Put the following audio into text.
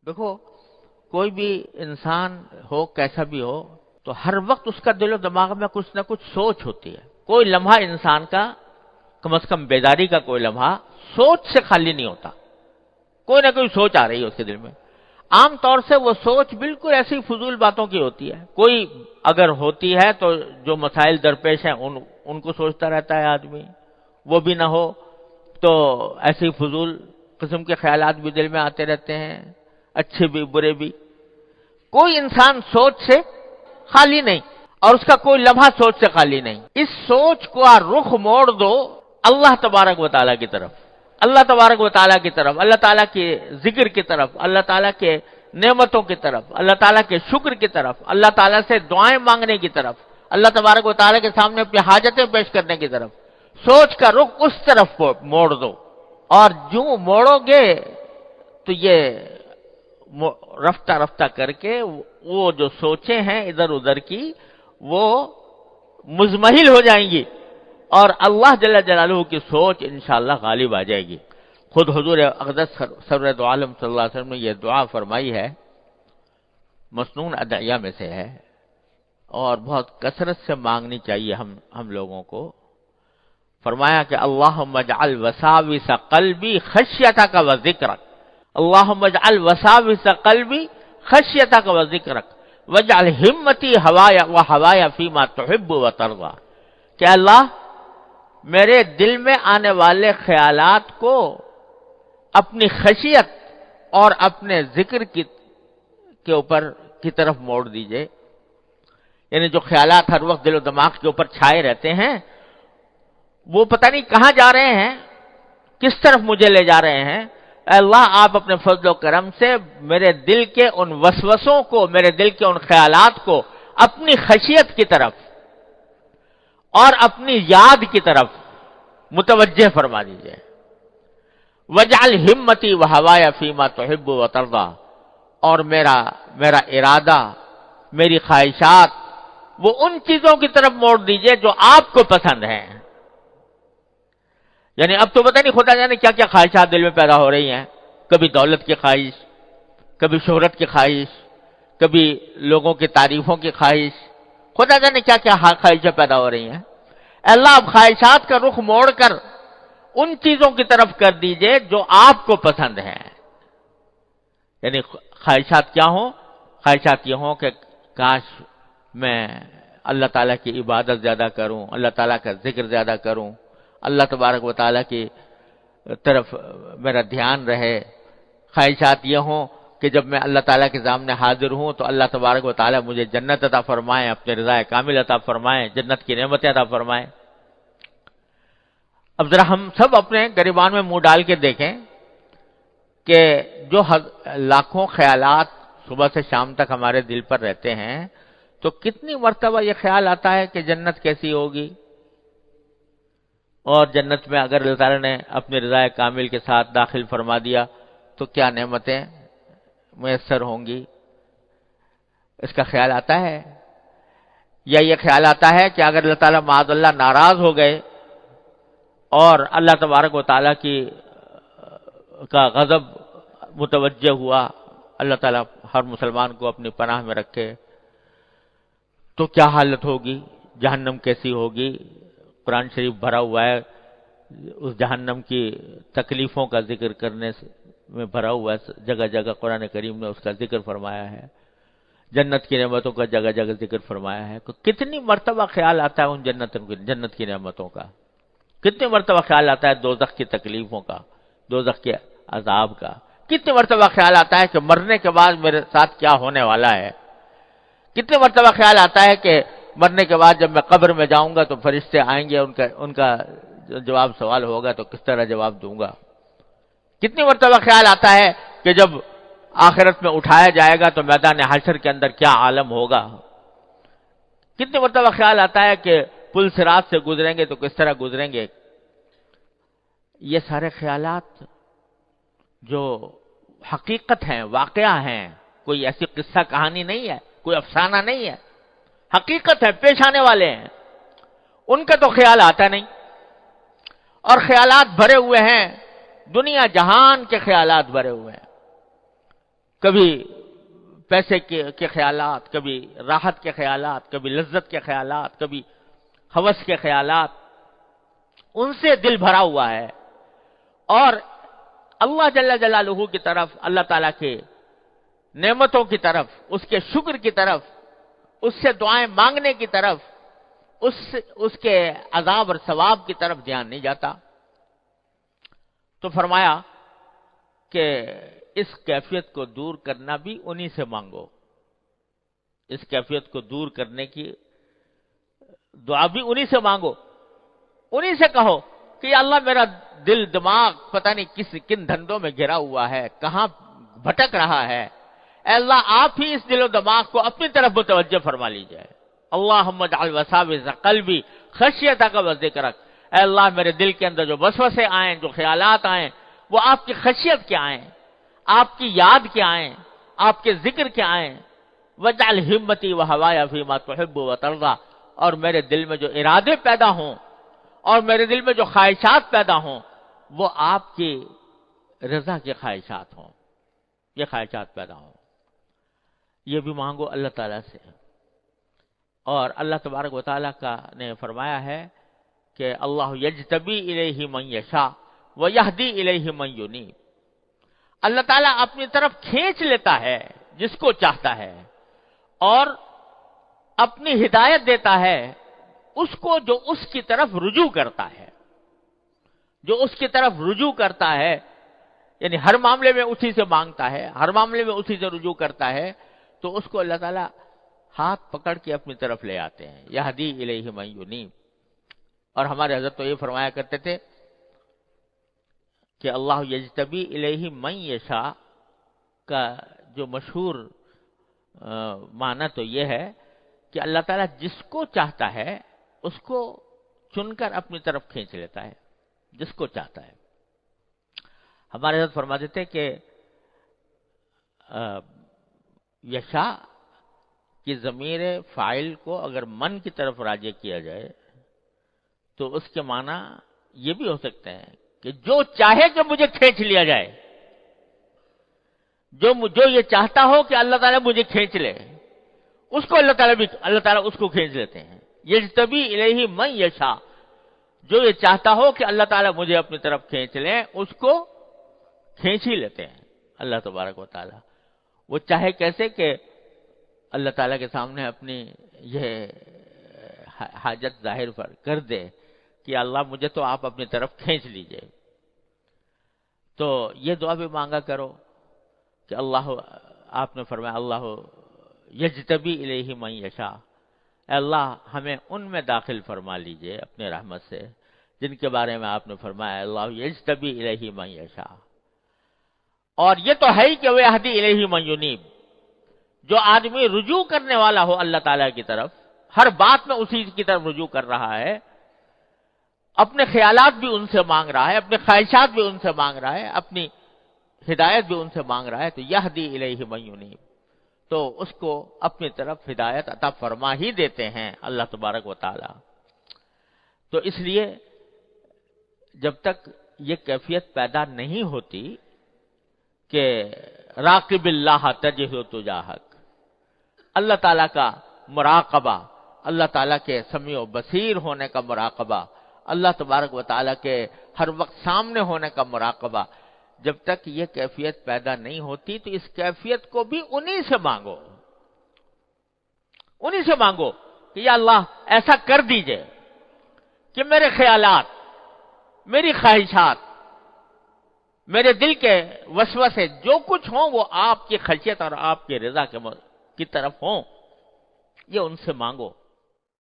دیکھو کوئی بھی انسان ہو کیسا بھی ہو تو ہر وقت اس کا دل و دماغ میں کچھ نہ کچھ سوچ ہوتی ہے. کوئی لمحہ انسان کا کم از کم بیداری کا کوئی لمحہ سوچ سے خالی نہیں ہوتا. کوئی نہ کوئی سوچ آ رہی ہے اس کے دل میں. عام طور سے وہ سوچ بالکل ایسی فضول باتوں کی ہوتی ہے. کوئی اگر ہوتی ہے تو جو مسائل درپیش ہیں ان کو سوچتا رہتا ہے آدمی. وہ بھی نہ ہو تو ایسی فضول قسم کے خیالات بھی دل میں آتے رہتے ہیں، اچھے بھی برے بھی. کوئی انسان سوچ سے خالی نہیں اور اس کا کوئی لمحہ سوچ سے خالی نہیں. اس سوچ کو رخ موڑ دو اللہ تبارک و تعالیٰ کی طرف، اللہ تبارک و تعالیٰ کی طرف، اللہ تعالیٰ کے ذکر کی طرف، اللہ تعالیٰ کے نعمتوں کی طرف، اللہ تعالیٰ کے شکر کی طرف، اللہ تعالیٰ سے دعائیں مانگنے کی طرف، اللہ تبارک و تعالیٰ کے سامنے اپنی حاجتیں پیش کرنے کی طرف. سوچ کا رخ اس طرف موڑ دو، اور جو موڑو گے تو یہ رفتہ رفتہ کر کے وہ جو سوچیں ہیں ادھر ادھر کی وہ مزمحل ہو جائیں گی اور اللہ جل جلالہ کی سوچ انشاءاللہ غالب آ جائے گی. خود حضور اقدس سرور دو عالم صلی اللہ علیہ وسلم نے یہ دعا فرمائی ہے، مسنون ادعیہ میں سے ہے اور بہت کثرت سے مانگنی چاہیے ہم لوگوں کو. فرمایا کہ اللہم اجعل وساوس قلبی خشیتک و ذکرک، اللہم اجعل وساوس قلبی خشیتک و ذکرک واجعل ہمتی ہوایا و ہوایا فیما تحب و ترضی. کہ اللہ میرے دل میں آنے والے خیالات کو اپنی خشیت اور اپنے ذکر کے اوپر کی طرف موڑ دیجئے. یعنی جو خیالات ہر وقت دل و دماغ کے اوپر چھائے رہتے ہیں وہ پتہ نہیں کہاں جا رہے ہیں، کس طرف مجھے لے جا رہے ہیں. اے اللہ آپ اپنے فضل و کرم سے میرے دل کے ان وسوسوں کو، میرے دل کے ان خیالات کو اپنی خشیت کی طرف اور اپنی یاد کی طرف متوجہ فرما دیجئے. وجعل ہمتی و ہوایا فیما تحب و ترضی، اور میرا ارادہ، میری خواہشات وہ ان چیزوں کی طرف موڑ دیجئے جو آپ کو پسند ہیں. یعنی اب تو پتہ نہیں خدا جانے کیا کیا خواہشات دل میں پیدا ہو رہی ہیں. کبھی دولت کی خواہش، کبھی شہرت کی خواہش، کبھی لوگوں کی تعریفوں کی خواہش، خدا جانے کیا کیا خواہشیں پیدا ہو رہی ہیں. اللہ اب خواہشات کا رخ موڑ کر ان چیزوں کی طرف کر دیجئے جو آپ کو پسند ہیں. یعنی خواہشات کیا ہوں؟ خواہشات یہ ہوں کہ کاش میں اللہ تعالیٰ کی عبادت زیادہ کروں، اللہ تعالیٰ کا ذکر زیادہ کروں، اللہ تبارک و تعالیٰ کی طرف میرا دھیان رہے. خواہشات یہ ہوں کہ جب میں اللہ تعالیٰ کے سامنے حاضر ہوں تو اللہ تبارک و تعالیٰ مجھے جنت عطا فرمائیں، اپنے رضا کامل عطا فرمائیں، جنت کی نعمتیں عطا فرمائیں. اب ذرا ہم سب اپنے گریبان میں منہ ڈال کے دیکھیں کہ جو لاکھوں خیالات صبح سے شام تک ہمارے دل پر رہتے ہیں تو کتنی مرتبہ یہ خیال آتا ہے کہ جنت کیسی ہوگی، اور جنت میں اگر اللہ تعالیٰ نے اپنے رضا کامل کے ساتھ داخل فرما دیا تو کیا نعمتیں میسر ہوں گی. اس کا خیال آتا ہے. یا یہ خیال آتا ہے کہ اگر اللہ تعالیٰ معاذ اللہ ناراض ہو گئے اور اللہ تبارک و تعالیٰ کا غضب متوجہ ہوا، اللہ تعالیٰ ہر مسلمان کو اپنی پناہ میں رکھے، تو کیا حالت ہوگی، جہنم کیسی ہوگی. قرآن شریف بھرا ہوا ہے اس جہنم کی تکلیفوں کا ذکر کرنے میں بھرا ہوا ہے. جگہ جگہ قرآن کریم نے اس کا ذکر فرمایا ہے، جنت کی نعمتوں کا جگہ جگہ ذکر فرمایا ہے. کتنی مرتبہ خیال آتا ہے ان جنت کی نعمتوں کا، کتنی مرتبہ خیال آتا ہے دوزخ کی تکلیفوں کا، دوزخ کے عذاب کا. کتنی مرتبہ خیال آتا ہے کہ مرنے کے بعد میرے ساتھ کیا ہونے والا ہے. کتنی مرتبہ خیال آتا ہے کہ مرنے کے بعد جب میں قبر میں جاؤں گا تو فرشتے آئیں گے، ان کا جواب سوال ہوگا تو کس طرح جواب دوں گا. کتنی مرتبہ خیال آتا ہے کہ جب آخرت میں اٹھایا جائے گا تو میدان حشر کے اندر کیا عالم ہوگا. کتنی مرتبہ خیال آتا ہے کہ پل صراط سے گزریں گے تو کس طرح گزریں گے. یہ سارے خیالات جو حقیقت ہیں، واقعہ ہیں، کوئی ایسی قصہ کہانی نہیں ہے، کوئی افسانہ نہیں ہے، حقیقت ہے، پیش آنے والے ہیں. ان کا تو خیال آتا نہیں. اور خیالات بھرے ہوئے ہیں، دنیا جہان کے خیالات بھرے ہوئے ہیں. کبھی پیسے کے خیالات، کبھی راحت کے خیالات، کبھی لذت کے خیالات، کبھی ہوس کے خیالات، ان سے دل بھرا ہوا ہے، اور اللہ جل جلالہ کی طرف، اللہ تعالیٰ کے نعمتوں کی طرف، اس کے شکر کی طرف، اس سے دعائیں مانگنے کی طرف، اس کے عذاب اور ثواب کی طرف دھیان نہیں جاتا۔ تو فرمایا کہ اس کیفیت کو دور کرنا بھی انہی سے مانگو، اس کیفیت کو دور کرنے کی دعا بھی انہی سے مانگو، انہی سے کہو کہ یا اللہ میرا دل دماغ پتہ نہیں کن دھندوں میں گھرا ہوا ہے، کہاں بھٹک رہا ہے، اے اللہ آپ ہی اس دل و دماغ کو اپنی طرف متوجہ فرما لیجئے۔ اللہم اجعل وساوس قلبی خشیتک و ذکرک، اے اللہ میرے دل کے اندر جو وسوسے آئیں، جو خیالات آئیں، وہ آپ کی خشیت کے آئیں، آپ کی یاد کے آئیں، آپ کے ذکر کے آئیں۔ وجعل ہمتی وہوایا فیما تحب وترضی، اور میرے دل میں جو ارادے پیدا ہوں اور میرے دل میں جو خواہشات پیدا ہوں وہ آپ کی رضا کے خواہشات ہوں، یہ خواہشات پیدا ہوں۔ یہ بھی مانگو اللہ تعالیٰ سے۔ اور اللہ تبارک و تعالیٰ کا نے فرمایا ہے کہ اللہ یجتبی الیہ من یشاء ویہدی الیہ من ینیب، اللہ تعالیٰ اپنی طرف کھینچ لیتا ہے جس کو چاہتا ہے، اور اپنی ہدایت دیتا ہے اس کو جو اس کی طرف رجوع کرتا ہے، جو اس کی طرف رجوع کرتا ہے، یعنی ہر معاملے میں اسی سے مانگتا ہے، ہر معاملے میں اسی سے رجوع کرتا ہے، تو اس کو اللہ تعالیٰ ہاتھ پکڑ کے اپنی طرف لے آتے ہیں۔ یہدی الیہ من ینیب۔ اور ہمارے حضرت تو یہ فرمایا کرتے تھے کہ اللہ یجتبی الیہ من یشاء کا جو مشہور معنی تو یہ ہے کہ اللہ تعالیٰ جس کو چاہتا ہے اس کو چن کر اپنی طرف کھینچ لیتا ہے، جس کو چاہتا ہے۔ ہمارے حضرت فرماتے تھے کہ یشا کی ضمیر فاعل کو اگر من کی طرف راجع کیا جائے تو اس کے معنی یہ بھی ہو سکتے ہیں کہ جو چاہے کہ مجھے کھینچ لیا جائے، جو یہ چاہتا ہو کہ اللہ تعالیٰ مجھے کھینچ لے، اس کو اللہ تعالیٰ اس کو کھینچ لیتے ہیں۔ یجتبی الیہ من یشاء، جو یہ چاہتا ہو کہ اللہ تعالیٰ مجھے اپنی طرف کھینچ لیں اس کو کھینچ ہی لیتے ہیں اللہ تبارک و تعالیٰ۔ وہ چاہے کیسے کہ اللہ تعالیٰ کے سامنے اپنی یہ حاجت ظاہر کر دے کہ اللہ مجھے تو آپ اپنی طرف کھینچ لیجئے۔ تو یہ دعا بھی مانگا کرو کہ اللہ، آپ نے فرمایا اللہ یجتبی الیہ من یشاء، اے اللہ ہمیں ان میں داخل فرما لیجئے اپنے رحمت سے جن کے بارے میں آپ نے فرمایا اللہ یجتبی الیہ من یشاء۔ اور یہ تو ہے ہی کہ ویہدی الیہ من ینیب، جو آدمی رجوع کرنے والا ہو اللہ تعالیٰ کی طرف، ہر بات میں اسی کی طرف رجوع کر رہا ہے، اپنے خیالات بھی ان سے مانگ رہا ہے، اپنے خواہشات بھی ان سے مانگ رہا ہے، اپنی ہدایت بھی ان سے مانگ رہا ہے، تو یہدی الیہ من ینیب، تو اس کو اپنی طرف ہدایت عطا فرما ہی دیتے ہیں اللہ تبارک و تعالی۔ تو اس لیے جب تک یہ کیفیت پیدا نہیں ہوتی کہ راقب اللہ تجد تجاہک، اللہ تعالیٰ کا مراقبہ، اللہ تعالیٰ کے سمیع و بصیر ہونے کا مراقبہ، اللہ تبارک و تعالیٰ کے ہر وقت سامنے ہونے کا مراقبہ، جب تک یہ کیفیت پیدا نہیں ہوتی تو اس کیفیت کو بھی انہی سے مانگو، انہی سے مانگو کہ یا اللہ ایسا کر دیجئے کہ میرے خیالات، میری خواہشات، میرے دل کے وسوسے جو کچھ ہوں وہ آپ کی خشیت اور آپ کی رضا کی طرف ہوں، یہ ان سے مانگو۔